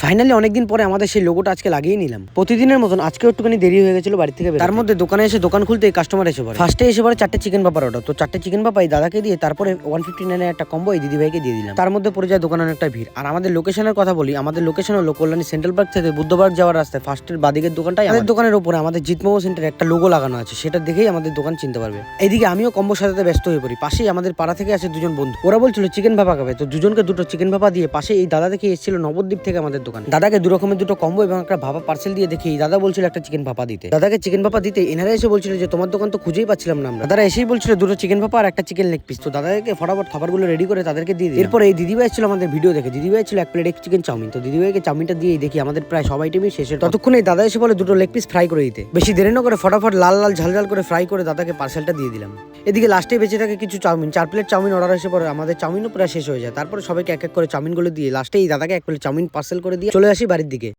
Finally অনেকদিন পরে আমাদের সেই লোগোটা আজকে লাগিয়ে নিলাম। প্রতিদিনের মতন আজকে একটুখানি দেরি হয়ে গেছিল বাড়ি থেকে। তার মধ্যে দোকানে এসে দোকান খুলতে কাস্টমার এসে পড়ে। ফার্স্টে এসে পড়ে 4টে চিকেন পাপার অর্ডার। তো 4টে চিকেন পাপাই দাদাকে দিয়ে তারপরে 159 একটা কম্বো এই দিদিভাইকে দিয়ে দিলাম। তার মধ্যে পড়ে যায় দোকানে অনেকটা ভিড়। আর আমাদের লোকেশনের কথা বলি, আমাদের লোকেশন হলো কল্যাণী সেন্ট্রাল পার্ক থেকে বুদ্ধবাগ যাওয়ার রাস্তায় ফার্স্টের বাদিকের দোকানটাই। আমাদের দোকানের উপরে আমাদের জিতমোমো সেন্টার একটা লোগো লাগানো আছে, সেটা দেখেই আমাদের দোকান চিনতে পারবে। এদিকে আমিও কম্বো সাজাতে ব্যস্ত হয়ে পড়ি। পাশেই আমাদের পাড়া থেকে আসে দুজন বন্ধু, ওরা বলছিল চিকেন ভাপা খাবে। তো দুজনকে দুটো চিকেন ভাপা দিয়ে পাশে এই দাদা দেখে এসেছিল নবদ্বীপ থেকে আমাদের দোকান। দাদাকে দু রকমের দুটো কম্বো এবং একটা ভাপা পার্সেল দিয়ে দেখি দাদা বলছিল একটা চিকেন ভাপা দিতে। দাদাকে চিকেন ভাপা দিতে এনারা এসে বলছিল যে তোমার দোকান তো খুঁজেই পাচ্ছিলাম না আমরা। দাদা এসেই বলছিল দুটো চিকেন ভাপা আর একটা চিকেন লেগ পিস। তো দাদাকে ফটাফট খাবারগুলো রেডি করে তাদেরকে দিয়ে দিই। এরপর এই দিদিভাই ছিল আমাদের ভিডিও দেখে, দিদিভাই ছিল এক প্লেট চিকেন চাউমিন। তো দিদিভাইকে চাউমিনটা দিয়ে দেখি আমাদের প্রায় সব আইটেমই শেষ। ততক্ষণে দাদা এসে বলে দুটো লেগ পিস ফ্রাই করে দিতে। বেশি দেরি না করে ফটাফট লাল লাল ঝাল ঝাল করে ফ্রাই করে দাদাকে পার্সেলটা দিয়ে দিলাম। এদিকে লাস্টে বেঁচে থাকে কিছু চাউমিন, 4 প্লেট চাউমিন অর্ডার এসে পরে আমাদের চাউমিনও প্রায় শেষ হয়ে যায়। তারপরে সবাইকে এক এক করে চাউমিনগুলো দিয়ে লাস্টে এই দাদাকে এক প্লেট চাউমিন পার্সেল করে দিয়ে চলে আসি বাড়ির দিকে।